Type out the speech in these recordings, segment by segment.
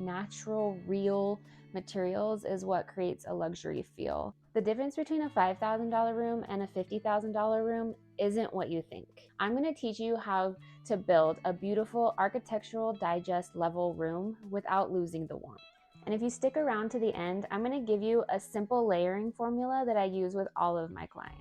natural, real materials is what creates a luxury feel. The difference between a $5,000 room and a $50,000 room isn't what you think. I'm going to teach you how to build a beautiful Architectural Digest level room without losing the warmth. And if you stick around to the end, I'm going to give you a simple layering formula that I use with all of my clients.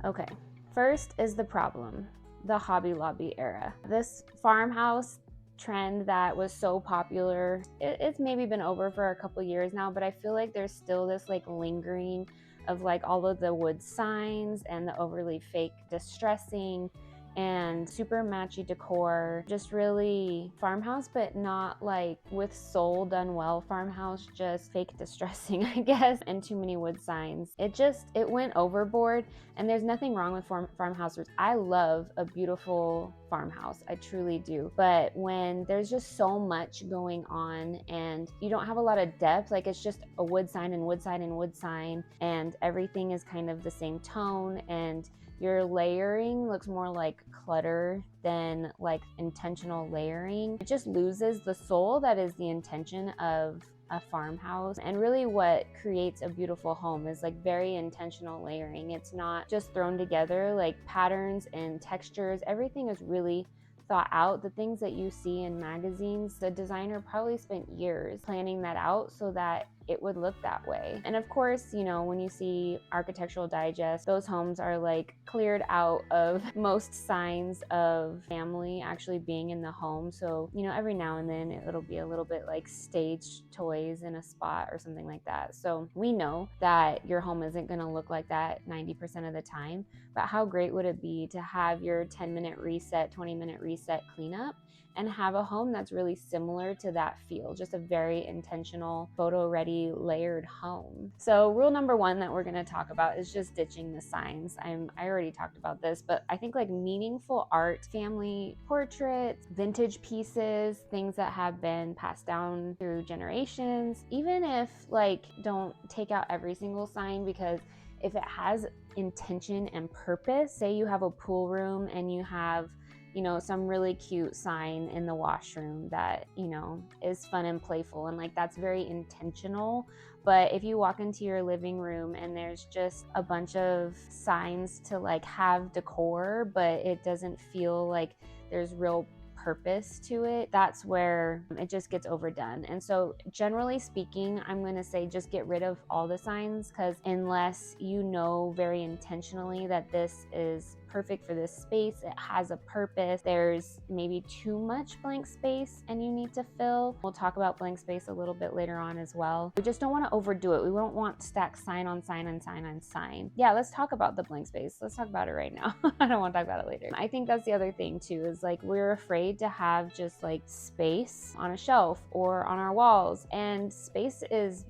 Okay, first is the problem, the Hobby Lobby era. This farmhouse trend that was so popular, it's maybe been over for a couple years now, but I feel like there's still this like lingering of like all of the wood signs and the overly fake distressing and super matchy decor, just really farmhouse, but not like with soul done well farmhouse, just fake distressing, I guess, and too many wood signs. It went overboard, and there's nothing wrong with farmhouses. I love a beautiful farmhouse, I truly do. But when there's just so much going on and you don't have a lot of depth, like it's just a wood sign and wood sign and wood sign, and everything is kind of the same tone, and your layering looks more like clutter than like intentional layering. It just loses the soul that is the intention of a farmhouse. And really what creates a beautiful home is like very intentional layering. It's not just thrown together, like patterns and textures. Everything is really thought out. The things that you see in magazines, the designer probably spent years planning that out so that it would look that way. And of course, you know, when you see Architectural Digest, those homes are like cleared out of most signs of family actually being in the home. So, you know, every now and then it'll be a little bit like staged toys in a spot or something like that. So we know that your home isn't going to look like that 90% of the time, but how great would it be to have your 10-minute reset, 20-minute reset cleanup and have a home that's really similar to that feel, just a very intentional, photo-ready, layered home. So rule number one that we're gonna talk about is just ditching the signs. I already talked about this, but I think like meaningful art, family portraits, vintage pieces, things that have been passed down through generations, even if like don't take out every single sign, because if it has intention and purpose, say you have a pool room and you have, you know, some really cute sign in the washroom that, you know, is fun and playful and like that's very intentional. But if you walk into your living room and there's just a bunch of signs to like have decor, but it doesn't feel like there's real purpose to it, that's where it just gets overdone. And so generally speaking, I'm going to say just get rid of all the signs, because unless you know very intentionally that this is perfect for this space, it has a purpose, there's maybe too much blank space and you need to fill. We'll talk about blank space a little bit later on as well. We just don't want to overdo it. We don't want stack sign on sign on sign on sign. Yeah, let's talk about the blank space. Let's talk about it right now. I don't want to talk about it later. I think that's the other thing too, is like we're afraid to have just like space on a shelf or on our walls, and space is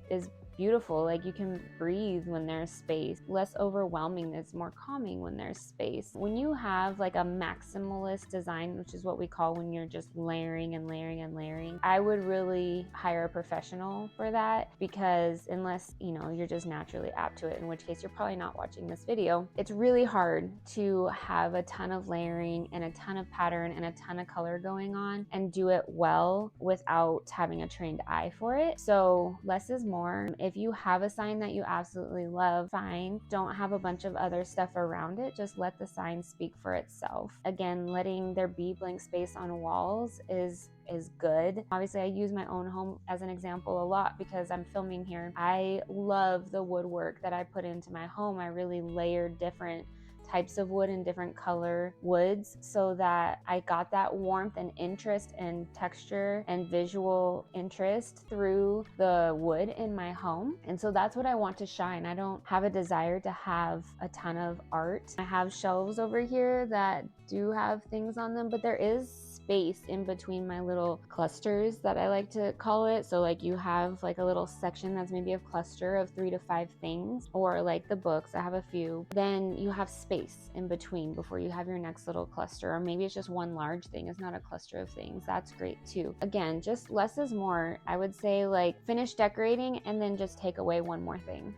beautiful. Like you can breathe when there's space, less overwhelming, it's more calming when there's space. When you have like a maximalist design, which is what we call when you're just layering and layering and layering, I would really hire a professional for that, because unless, you know, you're just naturally apt to it, in which case you're probably not watching this video. It's really hard to have a ton of layering and a ton of pattern and a ton of color going on and do it well without having a trained eye for it. So less is more. If you have a sign that you absolutely love, fine. Don't have a bunch of other stuff around it. Just let the sign speak for itself. Again, letting there be blank space on walls is good. Obviously, I use my own home as an example a lot because I'm filming here. I love the woodwork that I put into my home. I really layered different types of wood and different color woods so that I got that warmth and interest and texture and visual interest through the wood in my home. And so that's what I want to shine. I don't have a desire to have a ton of art. I have shelves over here that do have things on them, but there is space in between my little clusters that I like to call it. So like you have like a little section that's maybe a cluster of 3 to 5 things, or like the books, I have a few. Then you have space in between before you have your next little cluster, or maybe it's just one large thing. It's not a cluster of things. That's great too. Again, just less is more. I would say like finish decorating and then just take away one more thing.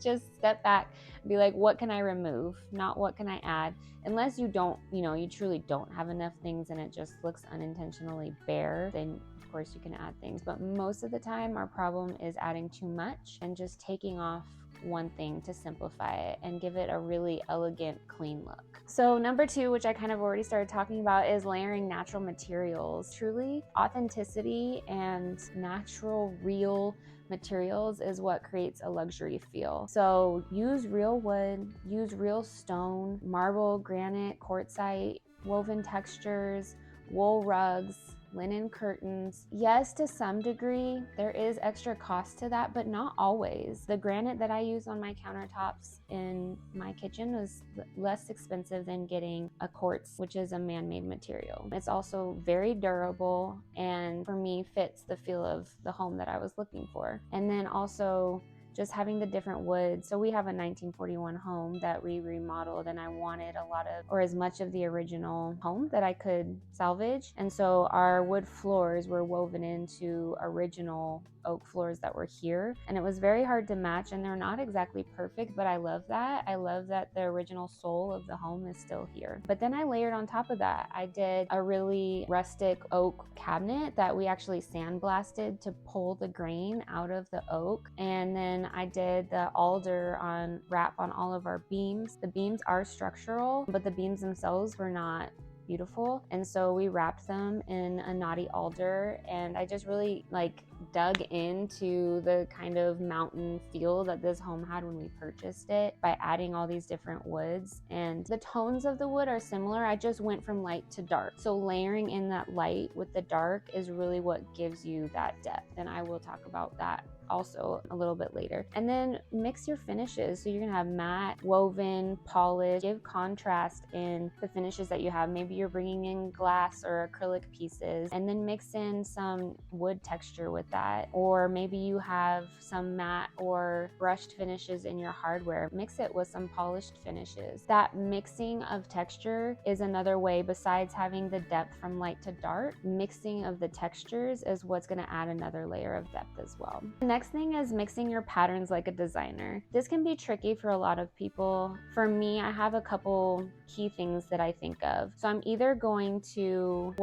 just step back and be like, what can I remove? Not what can I add? Unless you don't, you truly don't have enough things and it just looks unintentionally bare, then of course you can add things. But most of the time our problem is adding too much and just taking off one thing to simplify it and give it a really elegant, clean look. So number 2, which I kind of already started talking about, is layering natural materials. Truly, authenticity and natural, real materials is what creates a luxury feel. So use real wood, use real stone, marble, granite, quartzite, woven textures, wool rugs, linen curtains. Yes, to some degree, there is extra cost to that, but not always. The granite that I use on my countertops in my kitchen is less expensive than getting a quartz, which is a man-made material. It's also very durable and for me fits the feel of the home that I was looking for. And then also just having the different woods. So we have a 1941 home that we remodeled, and I wanted a lot of, or as much of the original home that I could salvage. And so our wood floors were woven into original oak floors that were here, and it was very hard to match, and they're not exactly perfect, but I love that. I love that the original soul of the home is still here. But then I layered on top of that, I did a really rustic oak cabinet that we actually sandblasted to pull the grain out of the oak, and then I did the alder on wrap on all of our beams. The beams are structural, but the beams themselves were not beautiful, and so we wrapped them in a knotty alder, and I just really dug into the kind of mountain feel that this home had when we purchased it by adding all these different woods. And the tones of the wood are similar, I just went from light to dark. So layering in that light with the dark is really what gives you that depth, and I will talk about that also a little bit later. And then mix your finishes. So you're gonna have matte, woven, polished. Give contrast in the finishes that you have. Maybe you're bringing in glass or acrylic pieces, and then mix in some wood texture with that. Or maybe you have some matte or brushed finishes in your hardware. Mix it with some polished finishes. That mixing of texture is another way, besides having the depth from light to dark. Mixing of the textures is what's gonna add another layer of depth as well. Next thing is mixing your patterns like a designer. This can be tricky for a lot of people. For me, I have a couple key things that I think of. So I'm either going to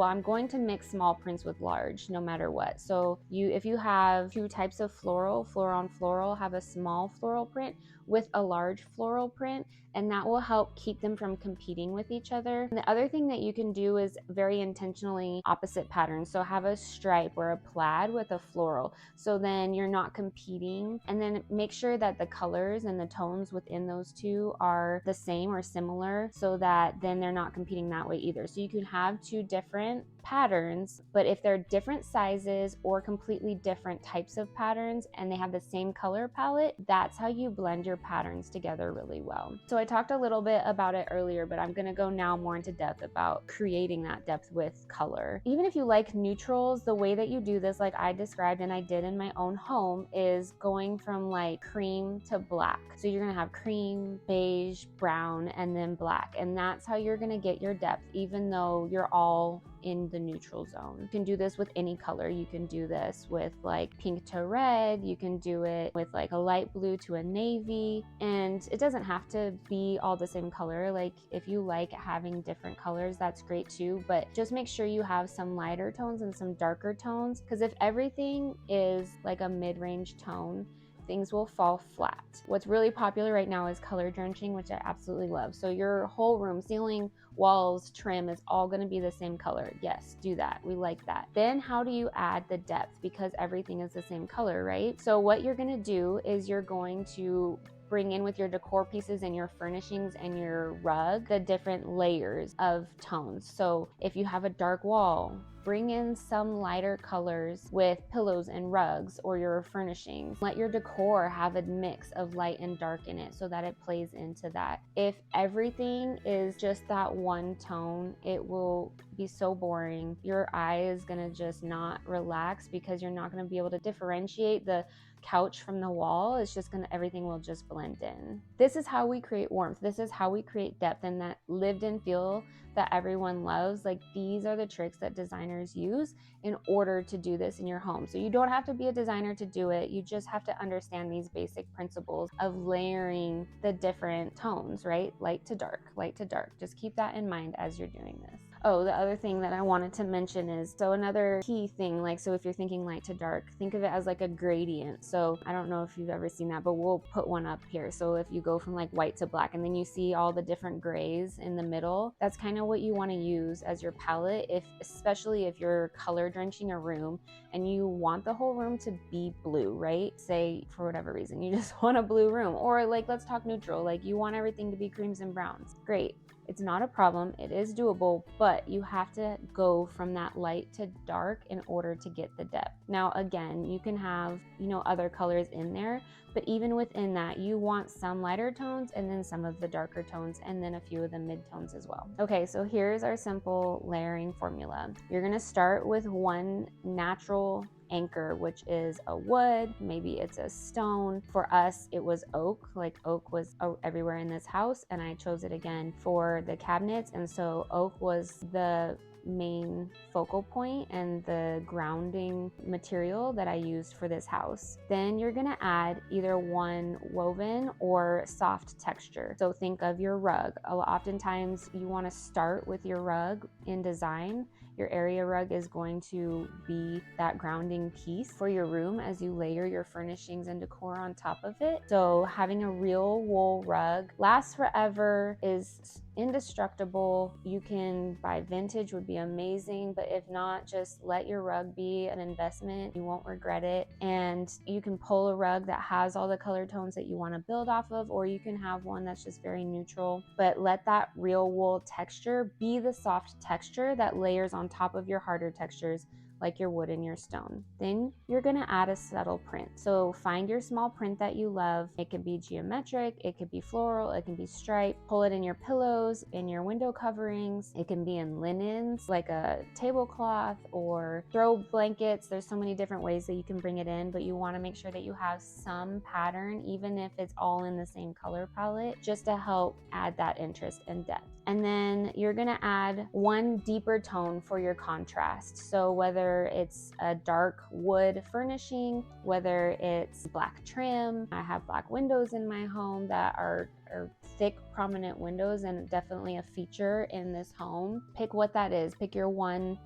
mix small prints with large no matter what. So if you have 2 types of floral on floral, have a small floral print with a large floral print, and that will help keep them from competing with each other. And the other thing that you can do is very intentionally opposite patterns. So have a stripe or a plaid with a floral. So then you're not competing, and then make sure that the colors and the tones within those 2 are the same or similar, so that then they're not competing that way either. So you can have 2 different patterns, but if they're different sizes or completely different types of patterns and they have the same color palette, that's how you blend your patterns together really well. So I talked a little bit about it earlier, but I'm gonna go now more into depth about creating that depth with color. Even if you like neutrals, the way that you do this, like I described and I did in my own home, is going from cream to black. So you're gonna have cream, beige, brown, and then black, and that's how you're gonna get your depth, even though you're all in the neutral zone. You can do this with any color. You can do this with pink to red, you can do it with a light blue to a navy, and it doesn't have to be all the same color. If you like having different colors, that's great too, but just make sure you have some lighter tones and some darker tones, because if everything is a mid-range tone, things will fall flat. What's really popular right now is color drenching, which I absolutely love. So your whole room, ceiling, walls, trim is all going to be the same color. Yes, do that. We like that. Then how do you add the depth? Because everything is the same color, right? So what you're going to do is you're going to bring in with your decor pieces and your furnishings and your rug the different layers of tones. So if you have a dark wall, bring in some lighter colors with pillows and rugs or your furnishings. Let your decor have a mix of light and dark in it so that it plays into that. If everything is just that one tone, it will be so boring. Your eye is gonna just not relax because you're not gonna be able to differentiate the couch from the wall, it's just gonna, everything will just blend in. This is how we create warmth. This is how we create depth and that lived in feel that everyone loves. Like, these are the tricks that designers use in order to do this in your home. So you don't have to be a designer to do it. You just have to understand these basic principles of layering the different tones, right? Light to dark, light to dark. Just keep that in mind as you're doing this. Oh, the other thing that I wanted to mention is, so another key thing, like, so if you're thinking light to dark, think of it as like a gradient. So I don't know if you've ever seen that, but we'll put one up here. So if you go from like white to black and then you see all the different grays in the middle, that's kind of what you want to use as your palette, especially if you're color drenching a room and you want the whole room to be blue, right? Say for whatever reason, you just want a blue room, or like, let's talk neutral, like you want everything to be creams and browns. Great. It's not a problem, it is doable, but you have to go from that light to dark in order to get the depth. Now, again, you can have, other colors in there, but even within that, you want some lighter tones and then some of the darker tones and then a few of the mid-tones as well. Okay, so here's our simple layering formula. You're gonna start with one natural anchor, which is a wood, maybe it's a stone. For us, it was oak. Like, oak was everywhere in this house, and I chose it again for the cabinets, and so oak was the main focal point and the grounding material that I used for this house. Then you're gonna add either one woven or soft texture. So think of your rug. Oftentimes you want to start with your rug in design. Your area rug is going to be that grounding piece for your room as you layer your furnishings and decor on top of it. So having a real wool rug lasts forever, is indestructible. You can buy vintage, would be amazing, but if not, just let your rug be an investment. You won't regret it. And you can pull a rug that has all the color tones that you want to build off of, or you can have one that's just very neutral, but let that real wool texture be the soft texture that layers on top of your harder textures like your wood and your stone. Then you're gonna add a subtle print. So find your small print that you love. It could be geometric, it could be floral, it can be striped. Pull it in your pillows, in your window coverings. It can be in linens, like a tablecloth or throw blankets. There's so many different ways that you can bring it in, but you wanna make sure that you have some pattern, even if it's all in the same color palette, just to help add that interest and depth. And then you're gonna add one deeper tone for your contrast. So whether it's a dark wood furnishing, whether it's black trim. I have black windows in my home that are thick, prominent windows, and definitely a feature in this home. Pick what that is. Pick your one,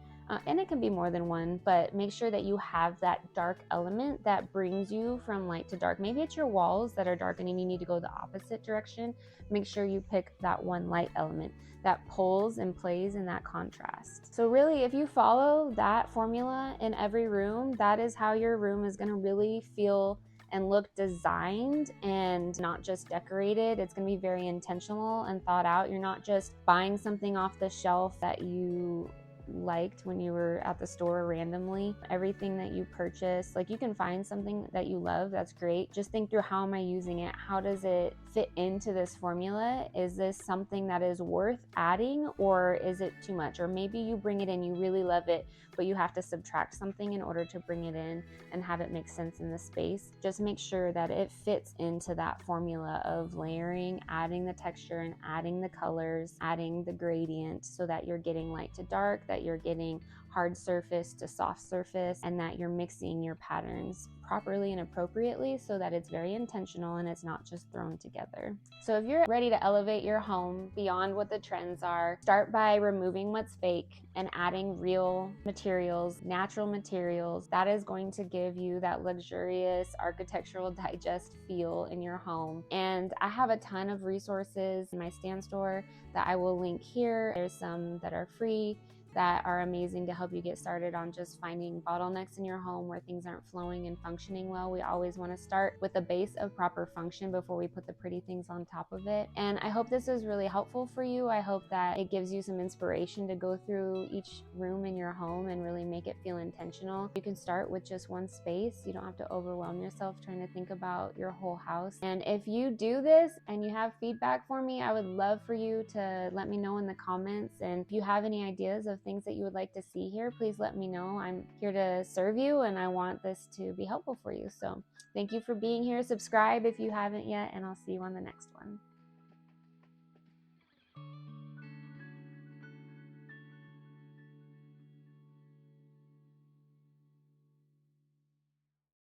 and it can be more than one, but make sure that you have that dark element that brings you from light to dark. Maybe it's your walls that are darkening and you need to go the opposite direction. Make sure you pick that one light element that pulls and plays in that contrast. So really, if you follow that formula in every room, that is how your room is gonna really feel and look designed and not just decorated. It's gonna be very intentional and thought out. You're not just buying something off the shelf that you liked when you were at the store randomly. Everything that you purchase, like, you can find something that you love, that's great. Just think through, how am I using it? How does it fit into this formula? Is this something that is worth adding, or is it too much? Or maybe you bring it in, you really love it, but you have to subtract something in order to bring it in and have it make sense in the space. Just make sure that it fits into that formula of layering, adding the texture and adding the colors, adding the gradient, so that you're getting light to dark, that you're getting hard surface to soft surface, and that you're mixing your patterns properly and appropriately so that it's very intentional and it's not just thrown together. So if you're ready to elevate your home beyond what the trends are, start by removing what's fake and adding real materials, natural materials. That is going to give you that luxurious architectural digest feel in your home. And I have a ton of resources in my stand store that I will link here. There's some that are free that are amazing to help you get started on just finding bottlenecks in your home where things aren't flowing and functioning well. We always want to start with a base of proper function before we put the pretty things on top of it. And I hope this is really helpful for you. I hope that it gives you some inspiration to go through each room in your home and really make it feel intentional. You can start with just one space. You don't have to overwhelm yourself trying to think about your whole house. And if you do this and you have feedback for me, I would love for you to let me know in the comments. And if you have any ideas of things that you would like to see here, please let me know. I'm here to serve you and I want this to be helpful for you. So Thank you for being here. Subscribe if you haven't yet, and I'll see you on the next one.